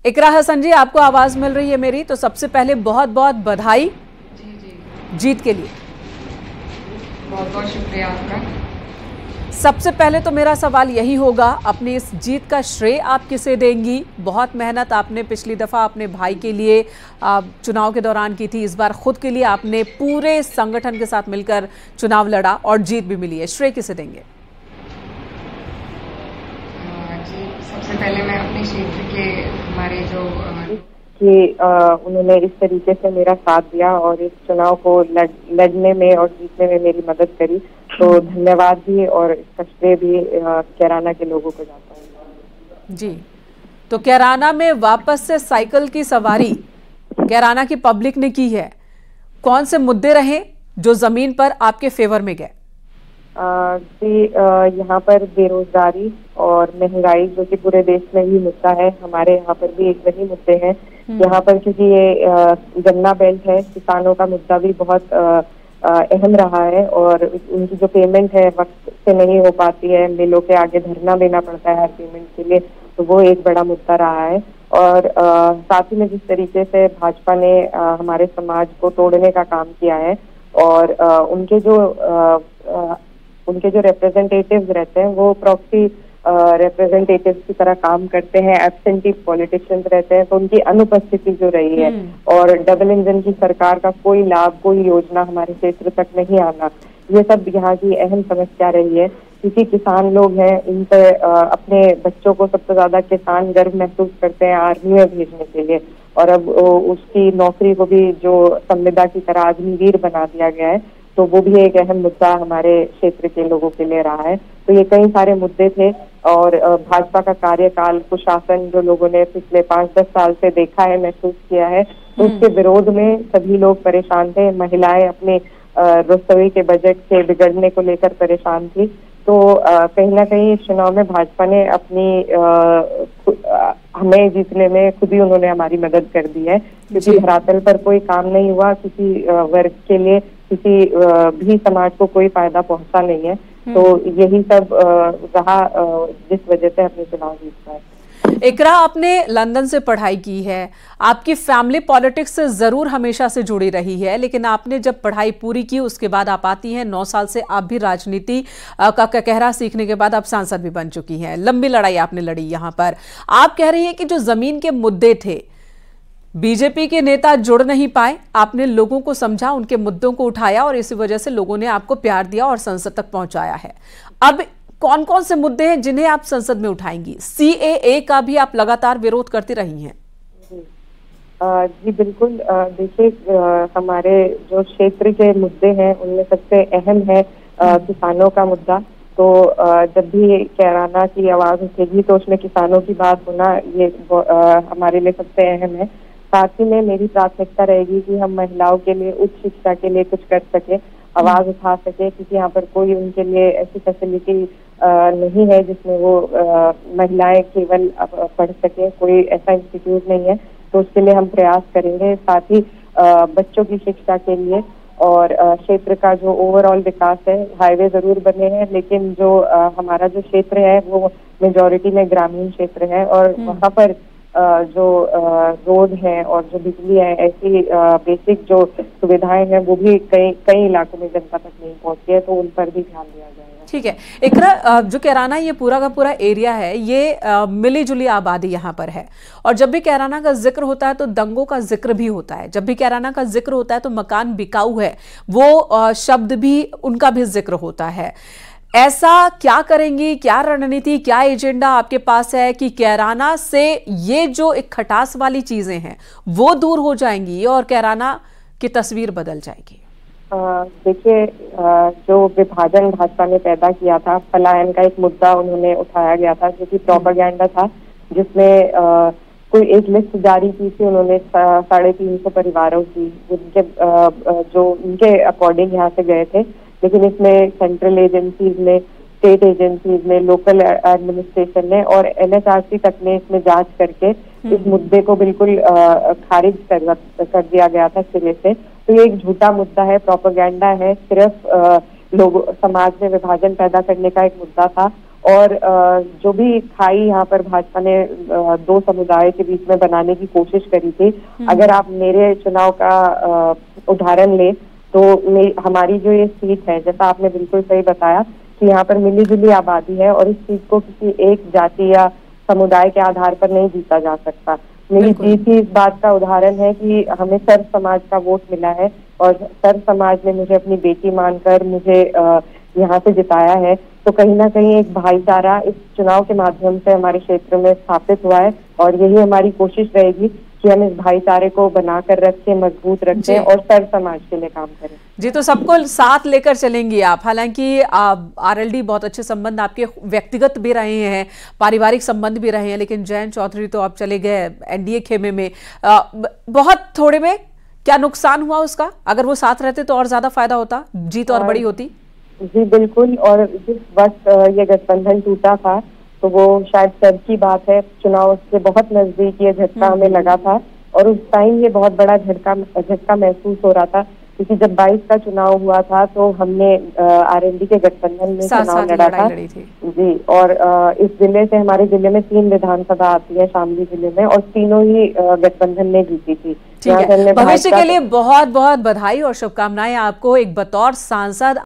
इकरा हसन जी, आपको आवाज मिल रही है मेरी? तो सबसे पहले बहुत बहुत बधाई जीत के लिए। बहुत बहुत शुक्रिया आपका। सबसे पहले तो मेरा सवाल यही होगा, अपनी इस जीत का श्रेय आप किसे देंगी? बहुत मेहनत आपने पिछली दफा अपने भाई के लिए चुनाव के दौरान की थी, इस बार खुद के लिए आपने पूरे संगठन के साथ मिलकर चुनाव लड़ा और जीत भी मिली है, श्रेय किसे देंगे? जी, सबसे पहले मैं अपने क्षेत्र के हमारे जो कि उन्होंने इस तरीके से मेरा साथ दिया और इस चुनाव को लड़ने में और जीतने में मेरी मदद करी, तो धन्यवाद भी और इसका श्रेय भी कैराना के लोगों को जाता है। जी, तो कैराना में वापस से साइकिल की सवारी कैराना की पब्लिक ने की है। कौन से मुद्दे रहे जो जमीन पर आपके फेवर में गए? जी, यहाँ पर बेरोजगारी और महंगाई जो कि पूरे देश में ही मुद्दा है, हमारे यहाँ पर भी एक वही मुद्दे हैं। यहाँ पर क्योंकि ये गन्ना बेल्ट है, किसानों का मुद्दा भी बहुत अहम रहा है और उनकी जो पेमेंट है वक्त से नहीं हो पाती है, मिलों के आगे धरना देना पड़ता है हर पेमेंट के लिए, तो वो एक बड़ा मुद्दा रहा है। और साथ ही में जिस तरीके से भाजपा ने हमारे समाज को तोड़ने का काम किया है और उनके जो रिप्रेजेंटेटिव्स रहते हैं वो प्रॉक्सी रिप्रेजेंटेटिव्स की तरह काम करते हैं, एब्सेंटी पॉलिटिशियंस रहते हैं, तो उनकी अनुपस्थिति जो रही है और डबल इंजन की सरकार का कोई लाभ, कोई योजना हमारे क्षेत्र तक नहीं आना, ये सब यहाँ की अहम समस्या रही है। क्योंकि किसान लोग हैं, इन पर अपने बच्चों को सबसे ज्यादा किसान गर्व महसूस करते हैं आर्मी में भेजने के लिए, और अब उसकी नौकरी को भी जो संविदा की तरह अग्निवीर बना दिया गया है, तो वो भी एक अहम मुद्दा हमारे क्षेत्र के लोगों के लिए रहा है। तो ये कई सारे मुद्दे थे और भाजपा का कार्यकाल, कुशासन जो लोगों ने पिछले 5-10 साल से देखा है, महसूस किया है, तो उसके विरोध में सभी लोग परेशान थे। महिलाएं अपने रसोई के बजट के बिगड़ने को लेकर परेशान थी। तो कहीं ना कहीं इस चुनाव में भाजपा ने हमें जीतने में खुद ही उन्होंने हमारी मदद कर दी है, क्योंकि धरातल पर कोई काम नहीं हुआ, किसी वर्ग के लिए, किसी भी समाज को कोई फायदा पहुंचा नहीं है। तो यही सब रहा जिस वजह से अपने चुनाव जीत पाए। इकरा, आपने लंदन से पढ़ाई की है, आपकी फैमिली पॉलिटिक्स से जरूर हमेशा से जुड़ी रही है, लेकिन आपने जब पढ़ाई पूरी की उसके बाद आप आती हैं, 9 साल से आप भी राजनीति का कहरा सीखने के बाद आप सांसद भी बन चुकी हैं। लंबी लड़ाई आपने लड़ी यहाँ पर। आप कह रही हैं कि जो जमीन के मुद्दे थे, बीजेपी के नेता जुड़ नहीं पाए, आपने लोगों को समझा, उनके मुद्दों को उठाया और इसी वजह से लोगों ने आपको प्यार दिया और संसद तक पहुंचाया है। अब कौन कौन से मुद्दे हैं जिन्हें आप संसद में उठाएंगी? सीएए का भी आप लगातार विरोध करती रही हैं। जी बिल्कुल। देखिए, हमारे जो क्षेत्र के मुद्दे हैं उनमें सबसे अहम है किसानों का मुद्दा। तो जब भी कैराना की आवाज उठेगी तो उसमें किसानों की बात होना ये हमारे लिए सबसे अहम है। साथ ही में मेरी प्राथमिकता रहेगी कि हम महिलाओं के लिए उच्च शिक्षा के लिए कुछ कर सके, आवाज उठा सके, क्योंकि यहाँ पर कोई उनके लिए ऐसी फैसिलिटी नहीं है जिसमें वो महिलाएं केवल पढ़ सके, कोई ऐसा इंस्टीट्यूट नहीं है, तो उसके लिए हम प्रयास करेंगे। साथ ही बच्चों की शिक्षा के लिए और क्षेत्र का जो ओवरऑल विकास है, हाईवे जरूर बने हैं, लेकिन जो हमारा जो क्षेत्र है वो मेजॉरिटी में ग्रामीण क्षेत्र है और वहाँ पर जो रोड है और जो बिजली है, ऐसी बेसिक जो सुविधाएं हैं वो भी कई इलाकों में जनता तक नहीं पहुंची है, तो उन पर भी ध्यान दिया जाएगा। ठीक है इकरा, जो कैराना ये पूरा का पूरा एरिया है, ये मिली जुली आबादी यहाँ पर है और जब भी कैराना का जिक्र होता है तो दंगों का जिक्र भी होता है, जब भी कैराना का जिक्र होता है तो मकान बिकाऊ है, वो शब्द भी, उनका भी जिक्र होता है। ऐसा क्या करेंगी, क्या रणनीति, क्या एजेंडा आपके पास है कि कैराना से ये जो एक खटास वाली चीजें हैं वो दूर हो जाएंगी और कैराना की तस्वीर बदल जाएगी? देखिए, जो विभाजन भाजपा ने पैदा किया था, पलायन का एक मुद्दा उन्होंने उठाया गया था जो कि प्रोपेगेंडा था, जिसमें कोई एक लिस्ट जारी की थी उन्होंने 350 परिवारों की, उनके जो उनके अकॉर्डिंग यहाँ से गए थे, लेकिन इसमें सेंट्रल एजेंसीज ने, स्टेट एजेंसीज ने, लोकल एडमिनिस्ट्रेशन ने और एनएचआरसी तक ने इसमें जांच करके इस मुद्दे को बिल्कुल खारिज कर दिया गया था सिरे से। तो ये एक झूठा मुद्दा है, प्रोपेगेंडा है, सिर्फ लोग समाज में विभाजन पैदा करने का एक मुद्दा था और जो भी खाई यहाँ पर भाजपा ने दो समुदाय के बीच में बनाने की कोशिश करी थी, अगर आप मेरे चुनाव का उदाहरण ले तो हमारी जो ये सीट है, जैसा आपने बिल्कुल सही बताया कि यहाँ पर मिली जुली आबादी है और इस सीट को किसी एक जाति या समुदाय के आधार पर नहीं जीता जा सकता। मेरी जीत ही इस बात का उदाहरण है कि हमें सर्व समाज का वोट मिला है और सर्व समाज ने मुझे अपनी बेटी मानकर मुझे यहाँ से जिताया है। तो कहीं ना कहीं एक भाईचारा इस चुनाव के माध्यम से हमारे क्षेत्र में स्थापित हुआ है और यही हमारी कोशिश रहेगी कि हम इस भाईचारे को बनाकर रखें, मजबूत रखें और सर्व समाज के लिए काम करें। जी, तो सबको साथ लेकर चलेंगी आप। हालांकि आरएलडी बहुत अच्छे संबंध आपके व्यक्तिगत भी रहे हैं, पारिवारिक संबंध भी रहे हैं, लेकिन जयंत चौधरी तो आप चले गए एनडीए खेमे में। बहुत थोड़े में क्या नुकसान हुआ उसका? अगर वो साथ रहते तो और ज्यादा फायदा होता, जीत और बड़ी होती। जी बिल्कुल, और जिस वक्त ये गठबंधन टूटा था तो वो शायद सर की बात है, चुनाव से बहुत नजदीक ये झटका हमें लगा था और उस टाइम ये बहुत बड़ा झटका महसूस हो रहा था, क्योंकि जब 22 का चुनाव हुआ था तो हमने आरएलडी के गठबंधन में चुनाव लड़ा था जी। और इस जिले से, हमारे जिले में 3 विधानसभा आती है शामली जिले में, और तीनों ही गठबंधन ने जीती थी। भविष्य के लिए बहुत बहुत बधाई और शुभकामनाएं आपको एक बतौर सांसद।